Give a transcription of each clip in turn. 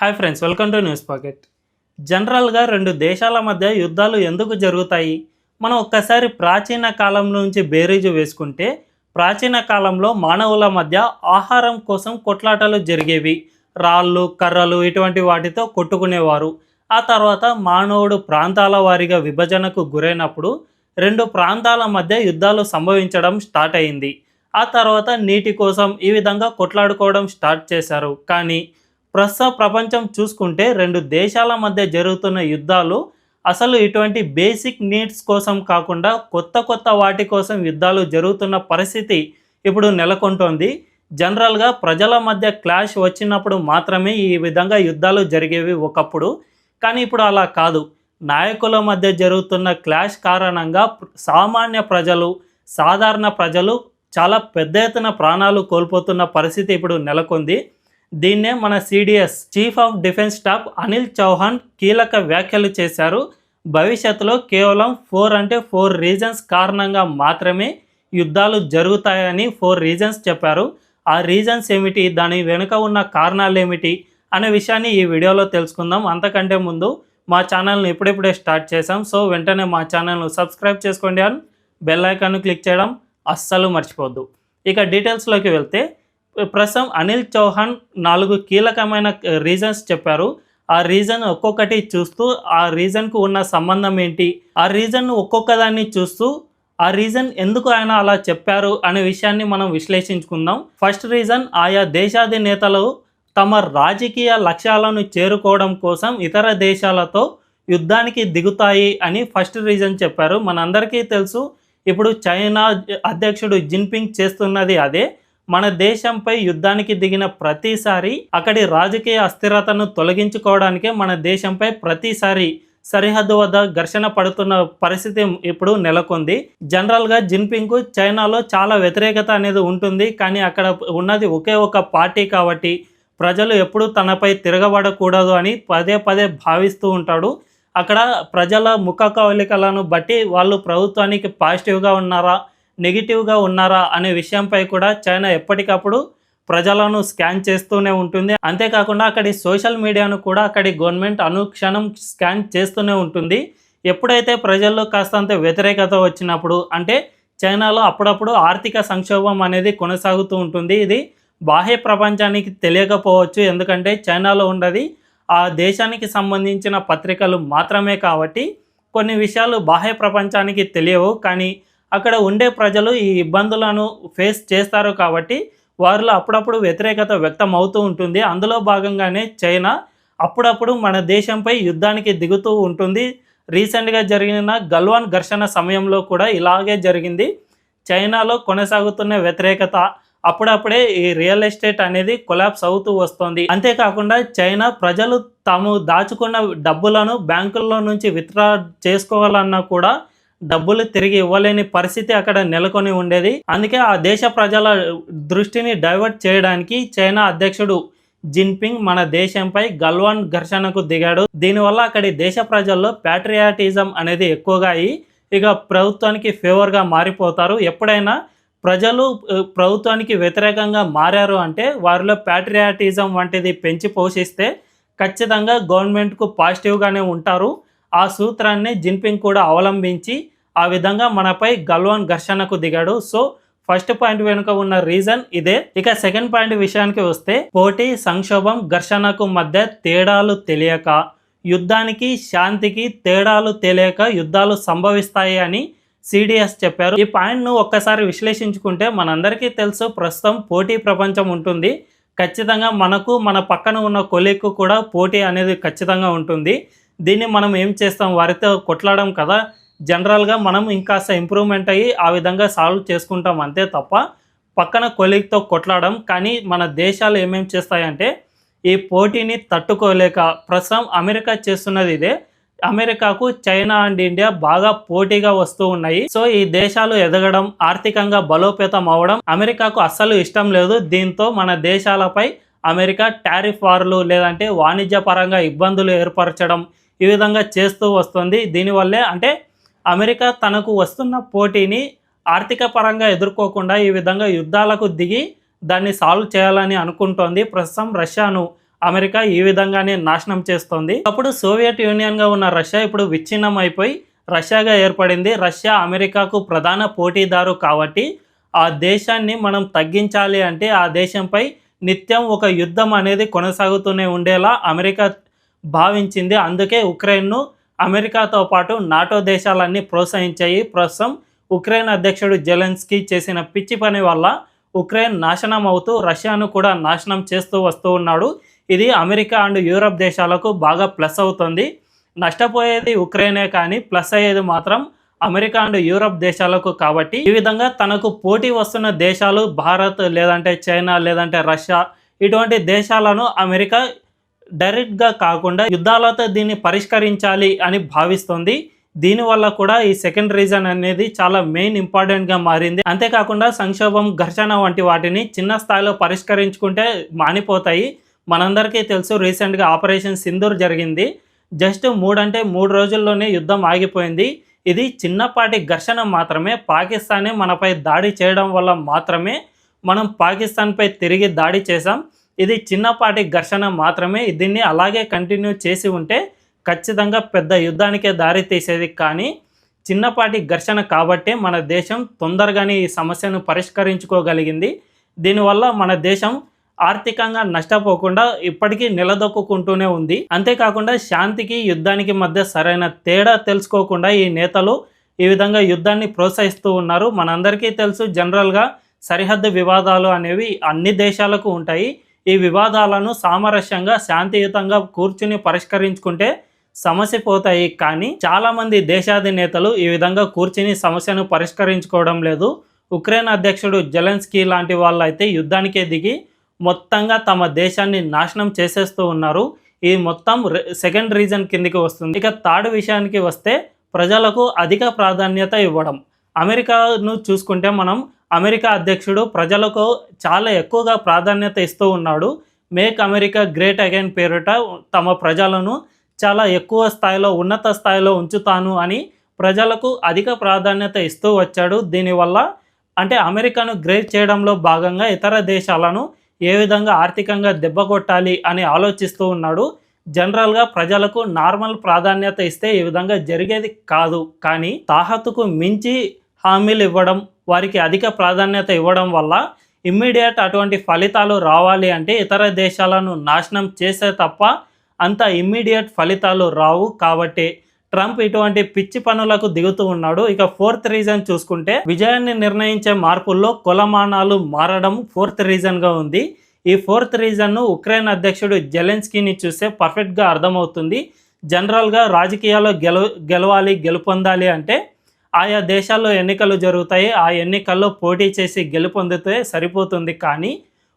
Hi friends, welcome to news pocket. జనరల్గా రెండు దేశాల మధ్య యుద్ధాలు ఎందుకు జరుగుతాయి? మనం ఒక్కసారి ప్రాచీన కాలం నుంచి బేరీజు వేసుకుంటే, ప్రాచీన కాలంలో మానవుల మధ్య ఆహారం కోసం కొట్లాటలు జరిగేవి. రాళ్ళు, కర్రలు ఇటువంటి వాటితో కొట్టుకునేవారు. ఆ తర్వాత మానవుడు ప్రాంతాల వారీగా విభజనకు గురైనప్పుడు రెండు ప్రాంతాల మధ్య యుద్ధాలు సంభవించడం స్టార్ట్ అయింది. ఆ తర్వాత నీటి కోసం ఈ విధంగా కొట్లాడుకోవడం స్టార్ట్ చేశారు. కానీ ప్రస్తుత ప్రపంచం చూసుకుంటే రెండు దేశాల మధ్య జరుగుతున్న యుద్ధాలు అసలు ఇటువంటి బేసిక్ నీడ్స్ కోసం కాకుండా కొత్త కొత్త వాటి కోసం యుద్ధాలు జరుగుతున్న పరిస్థితి ఇప్పుడు నెలకొంటోంది. జనరల్గా ప్రజల మధ్య క్లాష్ వచ్చినప్పుడు మాత్రమే ఈ విధంగా యుద్ధాలు జరిగేవి ఒకప్పుడు. కానీ ఇప్పుడు అలా కాదు. నాయకుల మధ్య జరుగుతున్న క్లాష్ కారణంగా సామాన్య ప్రజలు, సాధారణ ప్రజలు చాలా పెద్ద ఎత్తున ప్రాణాలు కోల్పోతున్న పరిస్థితి ఇప్పుడు నెలకొంది. దీన్నే మన CDS chief of defence staff Anil Chauhan కీలక వ్యాఖ్యలు చేశారు. భవిష్యత్తులో కేవలం 4 రీజన్స్ కారణంగా మాత్రమే యుద్ధాలు జరుగుతాయని 4 రీజన్స్ చెప్పారు. ఆ రీజన్స్ ఏమిటి, దాని వెనుక ఉన్న కారణాలు ఏమిటి అనే విషయాన్ని ఈ వీడియోలో తెలుసుకుందాం. అంతకంటే ముందు మా ఛానల్ని ఇప్పుడిప్పుడే స్టార్ట్ చేసాం. సో వెంటనే మా ఛానల్ను సబ్స్క్రైబ్ చేసుకోండి అండ్ బెల్ ఐకాన్ను క్లిక్ చేయడం అస్సలు మర్చిపోద్దు. ఇక డీటెయిల్స్లోకి వెళ్తే, ప్రస్తుతం అనిల్ చౌహాన్ 4 కీలకమైన రీజన్స్ చెప్పారు. ఆ రీజన్ ఒక్కొక్కటి చూస్తూ ఆ రీజన్కు ఉన్న సంబంధం ఏంటి, ఆ రీజన్ను ఒక్కొక్కదాన్ని చూస్తూ ఆ రీజన్ ఎందుకు ఆయన అలా చెప్పారు అనే విషయాన్ని మనం విశ్లేషించుకుందాం. ఫస్ట్ రీజన్, ఆయా దేశాధినేతలు తమ రాజకీయ లక్ష్యాలను చేరుకోవడం కోసం ఇతర దేశాలతో యుద్ధానికి దిగుతాయి అని ఫస్ట్ రీజన్ చెప్పారు. మనందరికీ తెలుసు, ఇప్పుడు చైనా అధ్యక్షుడు జిన్పింగ్ చేస్తున్నది అదే. మన దేశంపై యుద్ధానికి దిగిన ప్రతిసారి అక్కడి రాజకీయ అస్థిరతను తొలగించుకోవడానికే మన దేశంపై ప్రతిసారి సరిహద్దు వద్ద ఘర్షణ పడుతున్న పరిస్థితి ఇప్పుడు నెలకొంది. జనరల్గా జిన్పింగ్కు చైనాలో చాలా వ్యతిరేకత అనేది ఉంటుంది. కానీ అక్కడ ఉన్నది ఒకే ఒక పార్టీ కాబట్టి ప్రజలు ఎప్పుడూ తనపై తిరగబడకూడదు అని పదే పదే భావిస్తూ ఉంటాడు. అక్కడ ప్రజల ముఖ కవళికలను బట్టి వాళ్ళు ప్రభుత్వానికి పాజిటివ్గా ఉన్నారా, నెగిటివ్గా ఉన్నారా అనే విషయంపై కూడా చైనా ఎప్పటికప్పుడు ప్రజలను స్కాన్ చేస్తూనే ఉంటుంది. అంతేకాకుండా అక్కడి సోషల్ మీడియాను కూడా అక్కడి గవర్నమెంట్ అనుక్షణం స్కాన్ చేస్తూనే ఉంటుంది. ఎప్పుడైతే ప్రజల్లో కాస్తంత వ్యతిరేకత వచ్చినప్పుడు, అంటే చైనాలో అప్పుడప్పుడు ఆర్థిక సంక్షోభం అనేది కొనసాగుతూ ఉంటుంది. ఇది బాహ్య ప్రపంచానికి తెలియకపోవచ్చు, ఎందుకంటే చైనాలో ఉన్నది ఆ దేశానికి సంబంధించిన పత్రికలు మాత్రమే కాబట్టి కొన్ని విషయాలు బాహ్య ప్రపంచానికి తెలియవు. కానీ అక్కడ ఉండే ప్రజలు ఈ ఇబ్బందులను ఫేస్ చేస్తారు కాబట్టి వారిలో అప్పుడప్పుడు వ్యతిరేకత వ్యక్తం అవుతూ ఉంటుంది. అందులో భాగంగానే చైనా అప్పుడప్పుడు మన దేశంపై యుద్ధానికి దిగుతూ ఉంటుంది. రీసెంట్గా జరిగిన గల్వాన్ ఘర్షణ సమయంలో కూడా ఇలాగే జరిగింది. చైనాలో కొనసాగుతున్న వ్యతిరేకత అప్పుడప్పుడే ఈ రియల్ ఎస్టేట్ అనేది కొలాప్స్ అవుతూ వస్తుంది. అంతేకాకుండా చైనా ప్రజలు తాము దాచుకున్న డబ్బులను బ్యాంకుల్లో నుంచి విత్డ్రా చేసుకోవాలన్నా కూడా డబ్బులు తిరిగి ఇవ్వలేని పరిస్థితి అక్కడ నెలకొని ఉండేది. అందుకే ఆ దేశ ప్రజల దృష్టిని డైవర్ట్ చేయడానికి చైనా అధ్యక్షుడు జిన్పింగ్ మన దేశంపై గల్వాన్ ఘర్షణకు దిగాడు. దీనివల్ల అక్కడి దేశ ప్రజల్లో ప్యాట్రియాటిజం అనేది ఎక్కువగా అయ్యి ఇక ప్రభుత్వానికి ఫేవర్గా మారిపోతారు. ఎప్పుడైనా ప్రజలు ప్రభుత్వానికి వ్యతిరేకంగా మారారు అంటే వారిలో ప్యాట్రియాటిజం వంటిది పెంచి పోషిస్తే ఖచ్చితంగా గవర్నమెంట్కు పాజిటివ్గానే ఉంటారు. ఆ సూత్రాన్ని జిన్పింగ్ కూడా అవలంబించి ఆ విధంగా మనపై గల్వాన్ ఘర్షణకు దిగాడు. సో ఫస్ట్ పాయింట్ వెనుక ఉన్న రీజన్ ఇదే. ఇక సెకండ్ పాయింట్ విషయానికి వస్తే, పోటీ, సంక్షోభం, ఘర్షణకు మధ్య తేడాలు తెలియక, యుద్ధానికి శాంతికి తేడాలు తెలియక యుద్ధాలు సంభవిస్తాయి అని సిడిఎస్ చెప్పారు. ఈ పాయింట్ను ఒక్కసారి విశ్లేషించుకుంటే మనందరికీ తెలుసు, ప్రస్తుతం పోటీ ప్రపంచం ఉంటుంది. ఖచ్చితంగా మనకు మన పక్కన ఉన్న కొలీగ్కు కూడా పోటీ అనేది ఖచ్చితంగా ఉంటుంది. దీన్ని మనం ఏం చేస్తాం, వారితో కొట్లాడడం కదా. జనరల్గా మనం ఇంకాస్త ఇంప్రూవ్మెంట్ అయ్యి ఆ విధంగా సాల్వ్ చేసుకుంటాం అంతే తప్ప పక్కన కొలీగ్తో కొట్లాడడం. కానీ మన దేశాలు ఏమేం చేస్తాయంటే ఈ పోటీని తట్టుకోలేక ప్రస్తుతం అమెరికా చేస్తున్నది ఇదే. అమెరికాకు చైనా అండ్ ఇండియా బాగా పోటీగా వస్తూ ఉన్నాయి. సో ఈ దేశాలు ఎదగడం, ఆర్థికంగా బలోపేతం అవ్వడం అమెరికాకు అస్సలు ఇష్టం లేదు. దీంతో మన దేశాలపై అమెరికా టారిఫ్ వార్లు లేదంటే వాణిజ్య పరంగా ఇబ్బందులు ఏర్పరచడం ఈ విధంగా చేస్తూ వస్తుంది. దీనివల్లే అంటే అమెరికా తనకు వస్తున్న పోటీని ఆర్థిక పరంగా ఎదుర్కోకుండా ఈ విధంగా యుద్ధాలకు దిగి దాన్ని సాల్వ్ చేయాలని అనుకుంటోంది. ప్రస్తుతం రష్యాను అమెరికా ఈ విధంగానే నాశనం చేస్తోంది. అప్పుడు సోవియట్ యూనియన్గా ఉన్న రష్యా ఇప్పుడు విచ్ఛిన్నం అయిపోయి రష్యాగా ఏర్పడింది. రష్యా అమెరికాకు ప్రధాన పోటీదారు కాబట్టి ఆ దేశాన్ని మనం తగ్గించాలి అంటే ఆ దేశంపై నిత్యం ఒక యుద్ధం అనేది కొనసాగుతూనే ఉండేలా అమెరికా భావించింది. అందుకే ఉక్రెయిన్ను అమెరికాతో పాటు నాటో దేశాలన్నీ ప్రోత్సహించాయి. ప్రస్తుతం ఉక్రెయిన్ అధ్యక్షుడు జెలెన్స్కీ చేసిన పిచ్చి పని వల్ల ఉక్రెయిన్ నాశనం అవుతూ రష్యాను కూడా నాశనం చేస్తూ వస్తూ ఉన్నాడు. ఇది అమెరికా అండ్ యూరప్ దేశాలకు బాగా ప్లస్ అవుతుంది. నష్టపోయేది ఉక్రెయినే కానీ ప్లస్ అయ్యేది మాత్రం అమెరికా అండ్ యూరప్ దేశాలకు. కాబట్టి ఈ విధంగా తనకు పోటీ వస్తున్న దేశాలు భారత్ లేదంటే చైనా లేదంటే రష్యా ఇటువంటి దేశాలను అమెరికా డైరెక్ట్గా కాకుండా యుద్ధాలతో దీన్ని పరిష్కరించాలి అని భావిస్తుంది. దీనివల్ల కూడా ఈ సెకండ్ రీజన్ అనేది చాలా మెయిన్ ఇంపార్టెంట్గా మారింది. అంతేకాకుండా సంక్షోభం, ఘర్షణ వంటి వాటిని చిన్న స్థాయిలో పరిష్కరించుకుంటే మానిపోతాయి. మనందరికీ తెలుసు, రీసెంట్గా ఆపరేషన్ సింధూర్ జరిగింది. జస్ట్ 3 రోజుల్లోనే యుద్ధం ఆగిపోయింది. ఇది చిన్నపాటి ఘర్షణ మాత్రమే. పాకిస్తానే మనపై దాడి చేయడం వల్ల మాత్రమే మనం పాకిస్తాన్పై తిరిగి దాడి చేసాం. ఇది చిన్నపాటి ఘర్షణ మాత్రమే. దీన్ని అలాగే కంటిన్యూ చేసి ఉంటే ఖచ్చితంగా పెద్ద యుద్ధానికే దారి తీసేది. కానీ చిన్నపాటి ఘర్షణ కాబట్టి మన దేశం తొందరగానే ఈ సమస్యను పరిష్కరించుకోగలిగింది. దీనివల్ల మన దేశం ఆర్థికంగా నష్టపోకుండా ఇప్పటికీ నిలదొక్కుంటూనే ఉంది. అంతేకాకుండా శాంతికి యుద్ధానికి మధ్య సరైన తేడా తెలుసుకోకుండా ఈ నేతలు ఈ విధంగా యుద్ధాన్ని ప్రోత్సహిస్తూ ఉన్నారు. మనందరికీ తెలుసు, జనరల్గా సరిహద్దు వివాదాలు అనేవి అన్ని దేశాలకు ఉంటాయి. ఈ వివాదాలను సామరస్యంగా శాంతియుతంగా కూర్చుని పరిష్కరించుకుంటే సమస్య పోతాయి. కానీ చాలామంది దేశాధినేతలు ఈ విధంగా కూర్చుని సమస్యను పరిష్కరించుకోవడం లేదు. ఉక్రెయిన్ అధ్యక్షుడు జెలెన్స్కీ లాంటి వాళ్ళు అయితే యుద్ధానికే దిగి మొత్తంగా తమ దేశాన్ని నాశనం చేసేస్తూ ఉన్నారు. ఈ మొత్తం సెకండ్ రీజన్ కిందికి వస్తుంది. ఇక థర్డ్ విషయానికి వస్తే ప్రజలకు అధిక ప్రాధాన్యత ఇవ్వడం. అమెరికాను చూసుకుంటే మనం అమెరికా అధ్యక్షుడు ప్రజలకు చాలా ఎక్కువగా ప్రాధాన్యత ఇస్తూ ఉన్నాడు. మేక్ అమెరికా గ్రేట్ అగైన్ పేరిట తమ ప్రజలను చాలా ఎక్కువ స్థాయిలో, ఉన్నత స్థాయిలో ఉంచుతాను అని ప్రజలకు అధిక ప్రాధాన్యత ఇస్తూ వచ్చాడు. దీనివల్ల అంటే అమెరికాను గ్రేట్ చేయడంలో భాగంగా ఇతర దేశాలను ఏ విధంగా ఆర్థికంగా దెబ్బ కొట్టాలి అని ఆలోచిస్తూ ఉన్నాడు. జనరల్గా ప్రజలకు నార్మల్ ప్రాధాన్యత ఇస్తే ఈ విధంగా జరిగేది కాదు. కానీ తాహతుకు మించి హామీలు ఇవ్వడం, వారికి అధిక ప్రాధాన్యత ఇవ్వడం వల్ల ఇమ్మీడియట్ అటువంటి ఫలితాలు రావాలి అంటే ఇతర దేశాలను నాశనం చేసే తప్ప అంత ఇమ్మీడియట్ ఫలితాలు రావు. కాబట్టి ట్రంప్ ఇటువంటి పిచ్చి పనులకు దిగుతూ ఉన్నాడు. ఇక ఫోర్త్ రీజన్ చూసుకుంటే విజయాన్ని నిర్ణయించే మార్పుల్లో కొలమానాలు మారడం ఫోర్త్ రీజన్గా ఉంది. ఈ ఫోర్త్ రీజన్ను ఉక్రెయిన్ అధ్యక్షుడు జెలెన్స్కీని చూస్తే పర్ఫెక్ట్గా అర్థమవుతుంది. జనరల్గా రాజకీయాల్లో గెలవాలి, గెలుపొందాలి అంటే ఆయా దేశాల్లో ఎన్నికలు జరుగుతాయి. ఆ ఎన్నికల్లో పోటీ చేసి గెలుపొందితే సరిపోతుంది. కానీ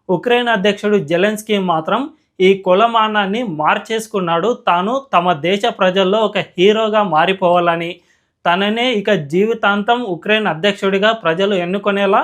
ఉక్రెయిన్ అధ్యక్షుడు జెలెన్స్కీ మాత్రం ఈ కులమానాన్ని మార్చేసుకున్నాడు. తాను తమ దేశ ప్రజల్లో ఒక హీరోగా మారిపోవాలని, తననే ఇక జీవితాంతం ఉక్రెయిన్ అధ్యక్షుడిగా ప్రజలు ఎన్నుకునేలా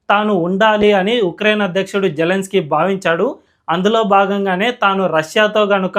తాను ఉండాలి అని ఉక్రెయిన్ అధ్యక్షుడు జెలెన్స్కీ భావించాడు. అందులో భాగంగానే తాను రష్యాతో గనుక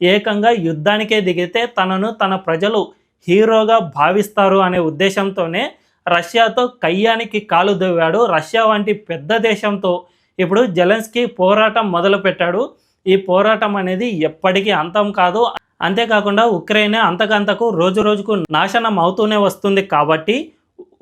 ఏకంగా యుద్ధానికే దిగితే తనను తన ప్రజలు హీరోగా భావిస్తారు అనే ఉద్దేశంతోనే రష్యాతో కయ్యానికి కాలు దువ్వాడు. రష్యా వంటి పెద్ద దేశంతో ఇప్పుడు జెలెన్స్కీ పోరాటం మొదలుపెట్టాడు. ఈ పోరాటం అనేది ఎప్పటికీ అంతం కాదు. అంతేకాకుండా ఉక్రెయిన్ అంతకంతకు రోజు రోజుకు నాశనం అవుతూనే వస్తుంది. కాబట్టి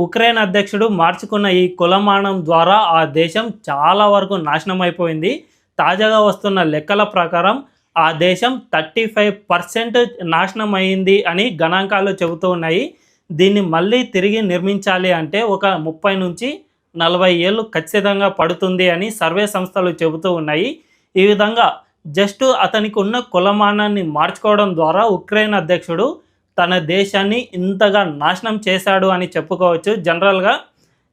ఉక్రెయిన్ అధ్యక్షుడు మార్చుకున్న ఈ కులమానం ద్వారా ఆ దేశం చాలా వరకు నాశనం అయిపోయింది. తాజాగా వస్తున్న లెక్కల ప్రకారం ఆ దేశం 35% నాశనం అయింది అని గణాంకాలు చెబుతూ ఉన్నాయి. దీన్ని మళ్ళీ తిరిగి నిర్మించాలి అంటే ఒక 30 నుంచి 40 ఏళ్ళు ఖచ్చితంగా పడుతుంది అని సర్వే సంస్థలు చెబుతూ ఉన్నాయి. ఈ విధంగా జస్ట్ అతనికి ఉన్న కులమానాన్ని మార్చుకోవడం ద్వారా ఉక్రెయిన్ అధ్యక్షుడు తన దేశాన్ని ఇంతగా నాశనం చేశాడు అని చెప్పుకోవచ్చు. జనరల్గా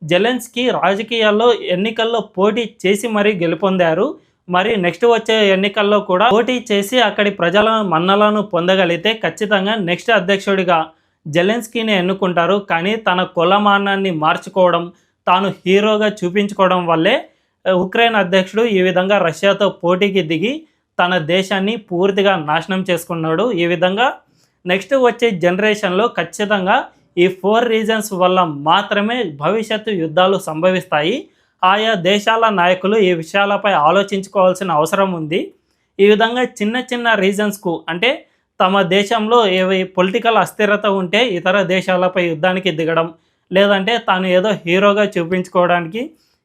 జెలెన్స్కీ రాజకీయాల్లో ఎన్నికల్లో పోటీ చేసి మరీ గెలుపొందారు. మరి నెక్స్ట్ వచ్చే ఎన్నికల్లో కూడా పోటీ చేసి అక్కడి ప్రజల మన్నలను పొందగలిగితే ఖచ్చితంగా నెక్స్ట్ అధ్యక్షుడిగా జెలెన్స్కీని ఎన్నుకుంటారు. కానీ తన కులమానాన్ని మార్చుకోవడం, తాను హీరోగా చూపించుకోవడం వల్లే ఉక్రెయిన్ అధ్యక్షుడు ఈ విధంగా రష్యాతో పోటీకి దిగి తన దేశాన్ని పూర్తిగా నాశనం చేసుకున్నాడు. ఈ విధంగా నెక్స్ట్ వచ్చే జనరేషన్లో ఖచ్చితంగా ఈ 4 రీజన్స్ వల్ల మాత్రమే భవిష్యత్తు యుద్ధాలు సంభవిస్తాయి. ఆయా దేశాల నాయకులు ఈ విషయాలపై ఆలోచించుకోవాల్సిన అవసరం ఉంది. ఈ విధంగా చిన్న చిన్న రీజన్స్కు అంటే తమ దేశంలో ఏవి పొలిటికల్ అస్థిరత ఉంటే ఇతర దేశాలపై యుద్ధానికి దిగడం, లేదంటే తాను ఏదో హీరోగా చూపించుకోవడానికి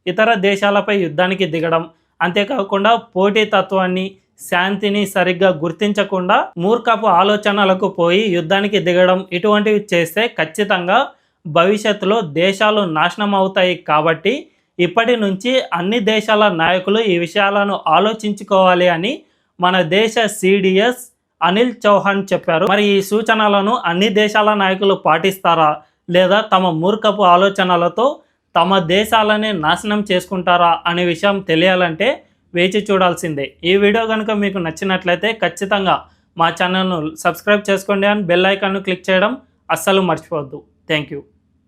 ఇతర దేశాలపై యుద్ధానికి దిగడం, అంతేకాకుండా పోటీతత్వాన్ని శాంతిని సరిగ్గా గుర్తించకుండా మూర్ఖపు ఆలోచనలకు పోయి యుద్ధానికి దిగడం ఇటువంటివి చేస్తే ఖచ్చితంగా భవిష్యత్తులో దేశాలు నాశనం అవుతాయి. కాబట్టి ఇప్పటి నుంచి అన్ని దేశాల నాయకులు ఈ విషయాలను ఆలోచించుకోవాలి అని మన దేశ సిడిఎస్ అనిల్ చౌహాన్ చెప్పారు. మరి ఈ సూచనలను అన్ని దేశాల నాయకులు పాటిస్తారా, లేదా తమ మూర్ఖపు ఆలోచనలతో తమ దేశాలని నాశనం చేసుకుంటారా అనే విషయం తెలియాలంటే వేచి చూడాల్సిందే. ఈ వీడియో కనుక మీకు నచ్చినట్లయితే ఖచ్చితంగా మా ఛానల్ను సబ్స్క్రైబ్ చేసుకోండి అండ్ బెల్ ఐకాన్ను క్లిక్ చేయడం అస్సలు మర్చిపోవద్దు. Thank you.